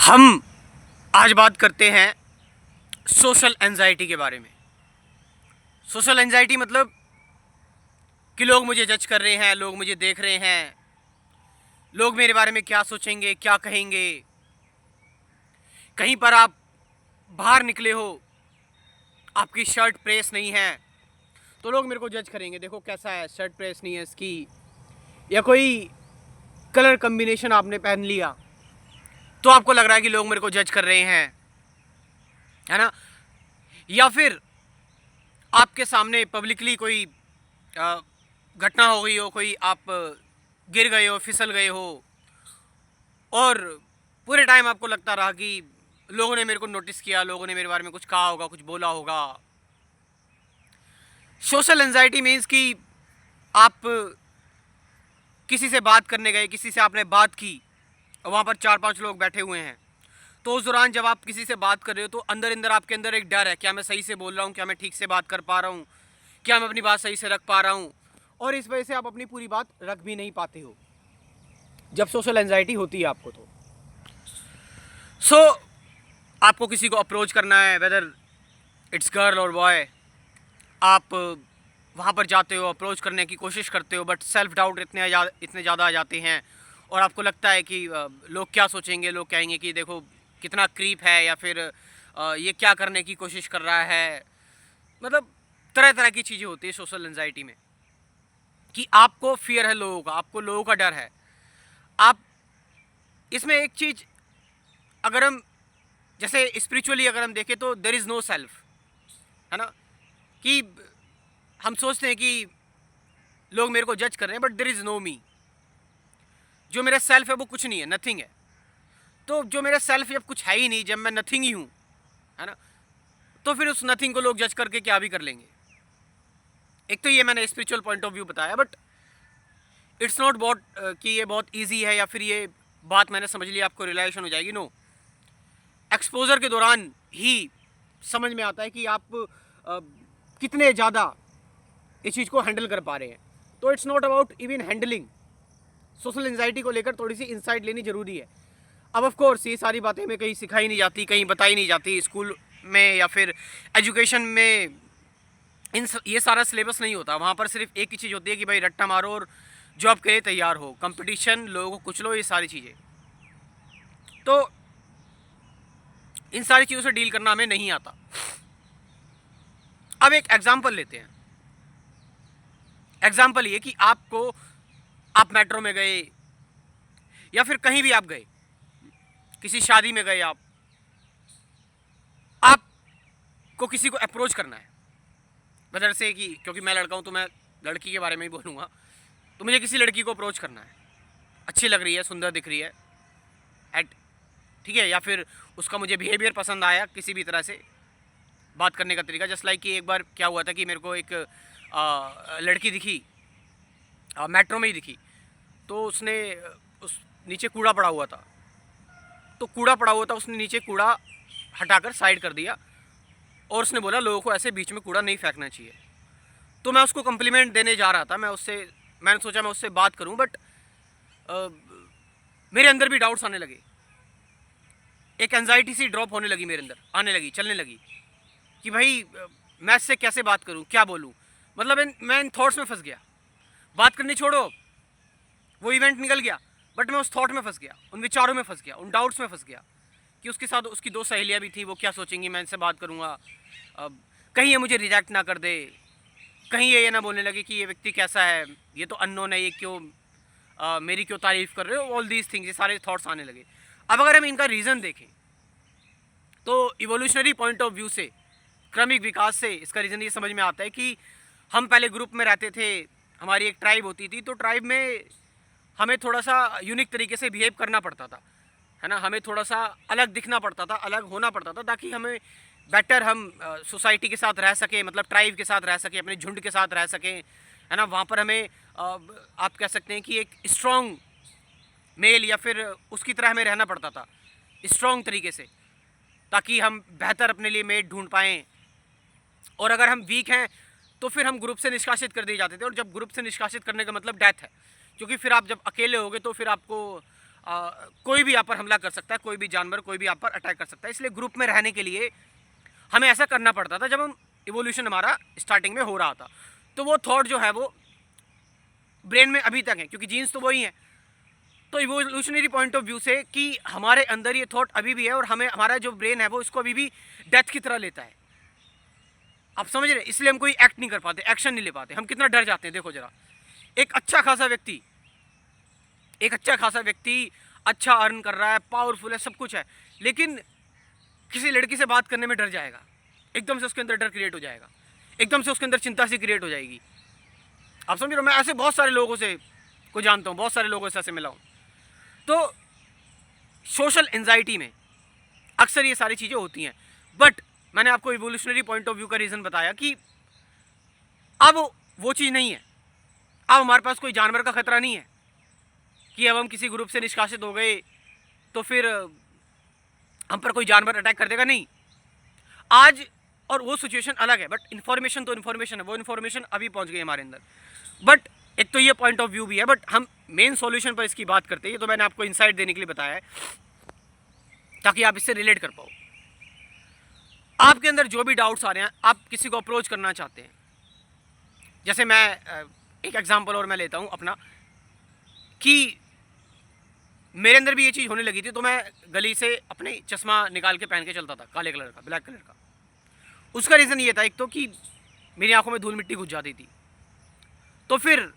हम आज बात करते हैं सोशल एंजाइटी के बारे में। सोशल एंजाइटी मतलब कि लोग मुझे जज कर रहे हैं, लोग मुझे देख रहे हैं, लोग मेरे बारे में क्या सोचेंगे, क्या कहेंगे। कहीं पर आप बाहर निकले हो, आपकी शर्ट प्रेस नहीं है तो लोग मेरे को जज करेंगे, देखो कैसा है, शर्ट प्रेस नहीं है इसकी, या कोई कलर कम्बिनेशन आपने पहन लिया तो आपको लग रहा है कि लोग मेरे को जज कर रहे हैं, है ना। या फिर आपके सामने पब्लिकली कोई घटना हो गई हो, कोई आप गिर गए हो, फिसल गए हो, और पूरे टाइम आपको लगता रहा कि लोगों ने मेरे को नोटिस किया, लोगों ने मेरे बारे में कुछ कहा होगा, कुछ बोला होगा। सोशल एंजाइटी मीन्स कि आप किसी से बात करने गए, किसी से आपने बात की, वहाँ पर 4-5 लोग बैठे हुए हैं, तो उस दौरान जब आप किसी से बात कर रहे हो तो अंदर अंदर आपके अंदर एक डर है, क्या मैं सही से बोल रहा हूँ, क्या मैं ठीक से बात कर पा रहा हूँ, क्या मैं अपनी बात सही से रख पा रहा हूँ, और इस वजह से आप अपनी पूरी बात रख भी नहीं पाते हो जब सोशल एंजाइटी होती है आपको। तो आपको किसी को अप्रोच करना है, वेदर इट्स गर्ल और बॉय, आप वहाँ पर जाते हो, अप्रोच करने की कोशिश करते हो, बट सेल्फ डाउट इतने ज़्यादा आ जाते हैं और आपको लगता है कि लोग क्या सोचेंगे, लोग कहेंगे कि देखो कितना क्रीप है, या फिर ये क्या करने की कोशिश कर रहा है। मतलब तरह तरह की चीज़ें होती है सोशल एंजाइटी में, कि आपको फियर है लोगों का, आपको लोगों का डर है। आप इसमें एक चीज़, अगर हम जैसे स्पिरिचुअली अगर हम देखें तो देयर इज़ नो सेल्फ, है ना, कि हम सोचते हैं कि लोग मेरे को जज कर रहे हैं, बट देयर इज़ नो मी। जो मेरा सेल्फ है वो कुछ नहीं है, नथिंग है। तो जो मेरा सेल्फ जब कुछ है ही नहीं, जब मैं नथिंग ही हूँ, है ना, तो फिर उस नथिंग को लोग जज करके क्या भी कर लेंगे। एक तो ये मैंने स्पिरिचुअल पॉइंट ऑफ व्यू बताया, बट इट्स नॉट बहुत कि ये बहुत ईजी है, या फिर ये बात मैंने समझ ली आपको रियलाइजेशन हो जाएगी। नो, एक्सपोजर के दौरान ही समझ में आता है कि आप कितने ज़्यादा इस चीज़ को हैंडल कर पा रहे हैं। तो it's not about even handling. Social anxiety को लेकर थोड़ी सी इंसाइट लेनी ज़रूरी है। अब ऑफ कोर्स ये सारी बातें हमें कहीं सिखाई नहीं जाती, कहीं बताई नहीं जाती स्कूल में, या फिर एजुकेशन में ये सारा सिलेबस नहीं होता। वहाँ पर सिर्फ एक ही चीज़ होती है कि भाई रट्टा मारो और जॉब के लिए तैयार हो, कंपटीशन, लोगों को कुचलो, ये सारी चीज़ें। तो इन सारी चीज़ों से डील करना हमें नहीं आता। अब एक एग्जाम्पल लेते हैं। एग्जाम्पल ये कि आप मेट्रो में गए, या फिर कहीं भी आप गए, किसी शादी में गए, आपको किसी को अप्रोच करना है, वजह से कि क्योंकि मैं लड़का हूँ तो मैं लड़की के बारे में ही बोलूँगा, तो मुझे किसी लड़की को अप्रोच करना है, अच्छी लग रही है, सुंदर दिख रही है, ठीक है, या फिर उसका मुझे बिहेवियर पसंद आया, किसी भी तरह से बात करने का तरीका। जस्ट लाइक कि एक बार क्या हुआ था कि मेरे को एक लड़की दिखी, मेट्रो में ही दिखी, तो उसने उस नीचे कूड़ा पड़ा हुआ था, उसने नीचे कूड़ा हटाकर साइड कर दिया, और उसने बोला लोगों को ऐसे बीच में कूड़ा नहीं फेंकना चाहिए। तो मैं उसको कम्प्लीमेंट देने जा रहा था, मैंने सोचा मैं उससे बात करूं, बट मेरे अंदर भी डाउट्स आने लगे, एक एंजाइटी सी ड्रॉप होने लगी मेरे अंदर, आने लगी, चलने लगी, कि भाई मैं इससे कैसे बात करूं, क्या बोलूं। मतलब मैं इन थॉट्स में फंस गया। बात करनी छोड़ो, वो इवेंट निकल गया, बट मैं उस थॉट में फंस गया, उन विचारों में फंस गया, उन डाउट्स में फंस गया कि उसके साथ उसकी 2 सहेलियाँ भी थी, वो क्या सोचेंगी मैं इनसे बात करूँगा, कहीं ये मुझे रिजेक्ट ना कर दे, कहीं ये ना बोलने लगे कि ये व्यक्ति कैसा है, ये तो अननोन है, ये क्यों मेरी क्यों तारीफ़ कर रहे हो, ऑल दीज थिंग्स, ये सारे थॉट्स आने लगे। अब अगर हम इनका रीज़न देखें तो इवोल्यूशनरी पॉइंट ऑफ व्यू से, क्रमिक विकास से, इसका रीज़न ये समझ में आता है कि हम पहले ग्रुप में रहते थे, हमारी एक ट्राइब होती थी, तो ट्राइब में हमें थोड़ा सा यूनिक तरीके से बिहेव करना पड़ता था, है ना, हमें थोड़ा सा अलग दिखना पड़ता था, अलग होना पड़ता था, ताकि हमें बेटर हम सोसाइटी के साथ रह सकें, मतलब ट्राइब के साथ रह सकें, अपने झुंड के साथ रह सकें, है ना। वहाँ पर हमें आप कह सकते हैं कि एक स्ट्रॉन्ग मेल या फिर उसकी तरह हमें रहना पड़ता था, स्ट्रॉन्ग तरीके से, ताकि हम बेहतर अपने लिए मेट ढूंढ पाएँ। और अगर हम वीक हैं तो फिर हम ग्रुप से निष्कासित कर दिए जाते थे, और जब ग्रुप से निष्कासित करने का मतलब डेथ है, क्योंकि फिर आप जब अकेले होगे तो फिर आपको कोई भी आप पर हमला कर सकता है, कोई भी जानवर, कोई भी आप पर अटैक कर सकता है। इसलिए ग्रुप में रहने के लिए हमें ऐसा करना पड़ता था जब हम इवोल्यूशन हमारा स्टार्टिंग में हो रहा था। तो वो थॉट जो है वो ब्रेन में अभी तक है, क्योंकि जीन्स तो वही है। तो इवोल्यूशनरी पॉइंट ऑफ व्यू से कि हमारे अंदर ये थॉट अभी भी है और हमें हमारा जो ब्रेन है वो इसको अभी भी डेथ की तरह लेता है। आप समझ रहे? इसलिए हम कोई एक्ट नहीं कर पाते, एक्शन नहीं ले पाते, हम कितना डर जाते हैं। देखो जरा, एक अच्छा खासा व्यक्ति अच्छा अर्न कर रहा है, पावरफुल है, सब कुछ है, लेकिन किसी लड़की से बात करने में डर जाएगा। एकदम से उसके अंदर डर क्रिएट हो जाएगा, एकदम से उसके अंदर चिंता सी क्रिएट हो जाएगी। आप समझ रहे हो? मैं ऐसे बहुत सारे लोगों से को जानता हूँ, बहुत सारे लोगों से ऐसे मिला हूँ। तो सोशल एंजाइटी में अक्सर ये सारी चीज़ें होती हैं। बट मैंने आपको इवोल्यूशनरी पॉइंट ऑफ व्यू का रीज़न बताया कि अब वो चीज़ नहीं है। अब हमारे पास कोई जानवर का खतरा नहीं है कि अब हम किसी ग्रुप से निष्कासित हो गए तो फिर हम पर कोई जानवर अटैक कर देगा, नहीं। आज और वो सिचुएशन अलग है, बट इन्फॉर्मेशन तो इन्फॉर्मेशन है, वो इन्फॉर्मेशन अभी पहुंच गई हमारे अंदर। बट एक तो ये पॉइंट ऑफ व्यू भी है, बट हम मेन सॉल्यूशन पर इसकी बात करते हैं। तो मैंने आपको इनसाइट देने के लिए बताया है ताकि आप इससे रिलेट कर पाओ। आपके अंदर जो भी डाउट्स आ रहे हैं, आप किसी को अप्रोच करना चाहते हैं, जैसे मैं एक एग्जांपल और मैं लेता हूं अपना, कि मेरे अंदर भी ये चीज़ होने लगी थी। तो मैं गली से अपने चश्मा निकाल के पहन के चलता था, काले कलर का, ब्लैक कलर का। उसका रीज़न ये था, एक तो कि मेरी आंखों में धूल मिट्टी घुस जाती थी। तो फिर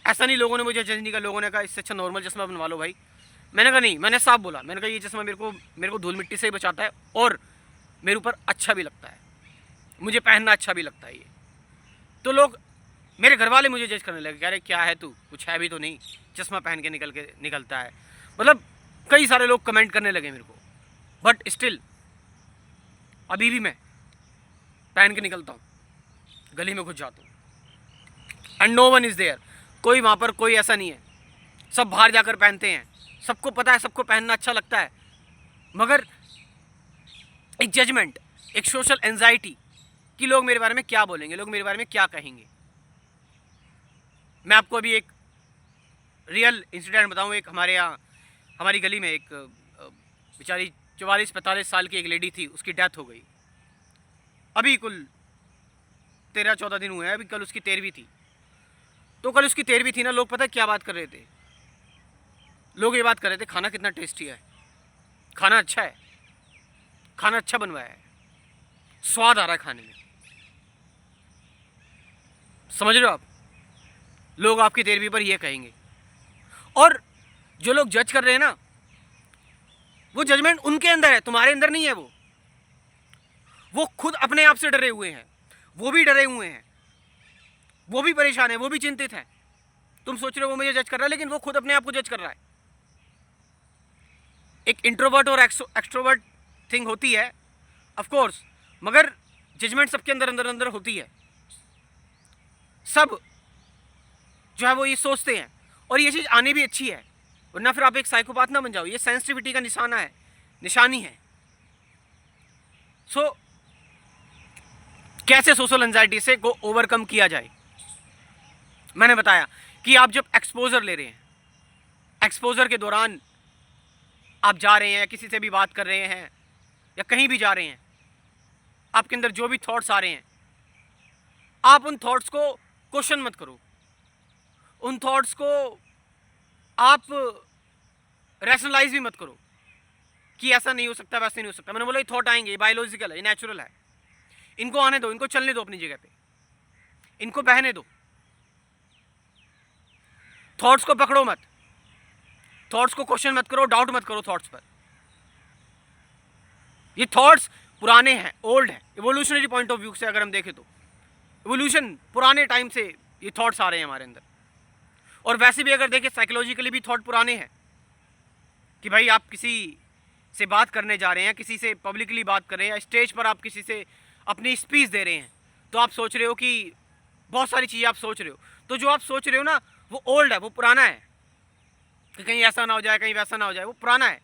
ऐसा नहीं, लोगों ने मुझे जज नहीं किया, लोगों ने कहा इससे अच्छा नॉर्मल चश्मा बनवा लो भाई। मैंने कहा नहीं, मैंने साफ बोला, मैंने कहा ये चश्मा मेरे को धूल मिट्टी से ही बचाता है और मेरे ऊपर अच्छा भी लगता है, मुझे पहनना अच्छा भी लगता है ये। तो लोग, मेरे घर वाले मुझे जज करने लगे, कह रहे क्या है तू, कुछ है भी तो नहीं, चश्मा पहन के निकलता है। मतलब कई सारे लोग कमेंट करने लगे मेरे को। बट स्टिल अभी भी मैं पहन के निकलता हूँ, गली में घुस जाता हूँ, and no one is there. कोई वहाँ पर कोई ऐसा नहीं है, सब बाहर जाकर पहनते हैं, सबको पता है, सबको पहनना अच्छा लगता है। मगर एक जजमेंट, एक सोशल एंजाइटी कि लोग मेरे बारे में क्या बोलेंगे, लोग मेरे बारे में क्या कहेंगे। मैं आपको अभी एक रियल इंसिडेंट बताऊं। एक हमारे यहाँ, हमारी गली में एक बेचारी 44-45 साल की एक लेडी थी, उसकी डेथ हो गई। अभी कुल 13-14 दिन हुए हैं, अभी कल उसकी 13वीं थी। तो कल उसकी 13वीं थी ना, लोग पता है क्या बात कर रहे थे? लोग ये बात कर रहे थे, खाना कितना टेस्टी है, खाना अच्छा है, खाना अच्छा बनवाया है, स्वाद आ रहा है खाने में। समझ रहे हो आप? लोग आपकी 13वीं पर ये कहेंगे। और जो लोग जज कर रहे हैं ना, वो जजमेंट उनके अंदर है, तुम्हारे अंदर नहीं है। वो खुद अपने आप से डरे हुए हैं, वो भी डरे हुए हैं, वो भी परेशान है, वो भी चिंतित है। तुम सोच रहे हो वो मुझे जज कर रहा है, लेकिन वो खुद अपने आप को जज कर रहा है। एक इंट्रोवर्ट और एक्सट्रोवर्ट थिंग होती है ऑफ कोर्स, मगर जजमेंट सबके अंदर अंदर अंदर होती है। सब जो है वो ये सोचते हैं, और ये चीज़ आनी भी अच्छी है, वरना फिर आप एक साइकोपाथ ना बन जाओ। ये सेंसिटिविटी का निशानी है। सो कैसे सोशल एंजाइटी से को ओवरकम किया जाए? मैंने बताया कि आप जब एक्सपोजर ले रहे हैं, एक्सपोजर के दौरान आप जा रहे हैं, किसी से भी बात कर रहे हैं या कहीं भी जा रहे हैं, आपके अंदर जो भी थॉट्स आ रहे हैं, आप उन थॉट्स को क्वेश्चन मत करो, उन थॉट्स को आप रैशनलाइज भी मत करो कि ऐसा नहीं हो सकता, वैसे नहीं हो सकता। मैंने बोला ये थॉट आएंगे, ये बायोलॉजिकल है, ये नेचुरल है, इनको आने दो, इनको चलने दो अपनी जगह पे, इनको बहने दो। थॉट्स को पकड़ो मत, थॉट्स को क्वेश्चन मत करो, डाउट मत करो थॉट्स पर। ये थॉट्स पुराने हैं, ओल्ड हैं। इवोल्यूशनरी पॉइंट ऑफ व्यू से अगर हम देखें तो इवोल्यूशन पुराने टाइम से ये थॉट्स आ रहे हैं हमारे अंदर। और वैसे भी अगर देखें साइकोलॉजिकली भी थॉट पुराने हैं कि भाई आप किसी से बात करने जा रहे हैं, किसी से पब्लिकली बात कर रहे हैं, स्टेज पर आप किसी से अपनी स्पीच दे रहे हैं, तो आप सोच रहे हो कि बहुत सारी चीज़ें आप सोच रहे हो। तो जो आप सोच रहे हो ना, वो ओल्ड है, वो पुराना है कि कहीं ऐसा ना हो जाए, कहीं वैसा ना हो जाए, वो पुराना है।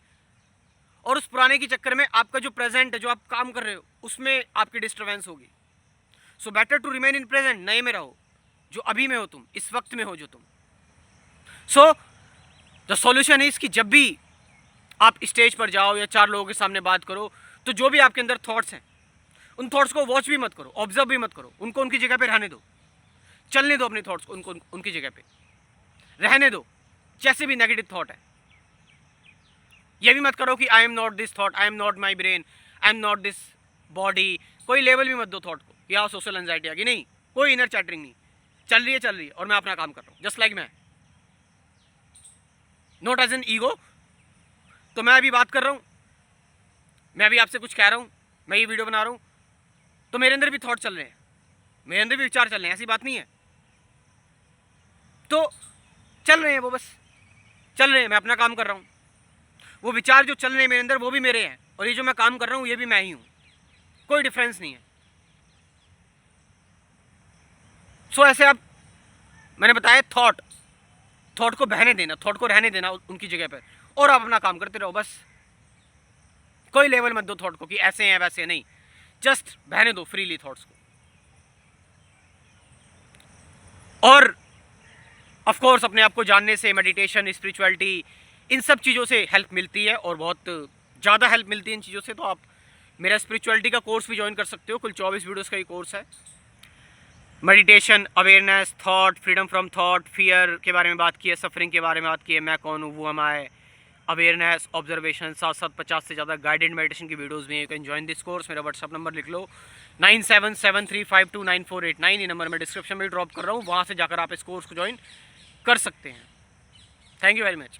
और उस पुराने के चक्कर में आपका जो प्रेजेंट है, जो आप काम कर रहे हो, उसमें आपकी डिस्टर्बेंस होगी। So better to remain in present, नए में रहो, जो अभी में हो तुम, इस वक्त में हो जो तुम। सो द सॉल्यूशन इज कि जब भी आप स्टेज पर जाओ या 4 लोगों के सामने बात करो, तो जो भी आपके अंदर थॉट्स हैं, उन थॉट्स को वॉच भी मत करो, ऑब्जर्व भी मत करो, उनको उनकी जगह पे रहने दो, चलने दो अपने थॉट्स को, उनको उनकी जगह पे रहने दो, जैसे भी नेगेटिव थॉट है। ये भी मत करो कि I am not this thought, I am not my brain, I am not this body, कोई लेवल भी मत दो थॉट को, या सोशल एंजाइटी आ गई, नहीं, कोई इनर चैटरिंग नहीं, चल रही है और मैं अपना काम कर रहा हूँ, जस्ट लाइक मैं, नॉट एज एन ईगो। तो मैं अभी बात कर रहा हूँ, मैं अभी आपसे कुछ कह रहा हूँ, मैं ये वीडियो बना रहा हूँ, तो मेरे अंदर भी थॉट चल रहे हैं, मेरे अंदर भी विचार चल रहे हैं, ऐसी बात नहीं है। तो चल रहे हैं, वो बस चल रहे हैं, मैं अपना काम कर रहा हूँ, वो विचार जो चल रहे हैं मेरे अंदर वो भी मेरे हैं, और ये जो मैं काम कर रहा हूँ ये भी मैं ही हूँ, कोई डिफरेंस नहीं है। सो ऐसे आप, मैंने बताया थॉट को बहने देना, थॉट को रहने देना उनकी जगह पर, और आप अपना काम करते रहो बस, कोई लेवल मत दो थॉट को कि ऐसे हैं वैसे नहीं, जस्ट बहने दो फ्रीली थॉट्स को। और ऑफ कोर्स अपने आप को जानने से मेडिटेशन, स्पिरिचुअलिटी, इन सब चीज़ों से हेल्प मिलती है, और बहुत ज़्यादा हेल्प मिलती है इन चीज़ों से। तो आप मेरा स्पिरिचुअलिटी का कोर्स भी ज्वाइन कर सकते हो, कुल 24 वीडियोस का ये कोर्स है। Meditation, awareness, thought, freedom from thought, fear के बारे में बात की है, सफरिंग के बारे में बात की है, मैं कौन हूँ, वो एम आई, अवेयरनेस, ऑब्जर्वेशन, साथ साथ 50 से ज़्यादा गाइडेड मेडिटेशन की वीडियोस भी हैं। You can join this course. मेरा व्हाट्सअप नंबर लिख लो 9773529489, ये नंबर मैं डिस्क्रिप्शन में ड्रॉप कर रहा हूँ, वहाँ से जाकर आप इस कोर्स को ज्वाइन कर सकते हैं। Thank you very much.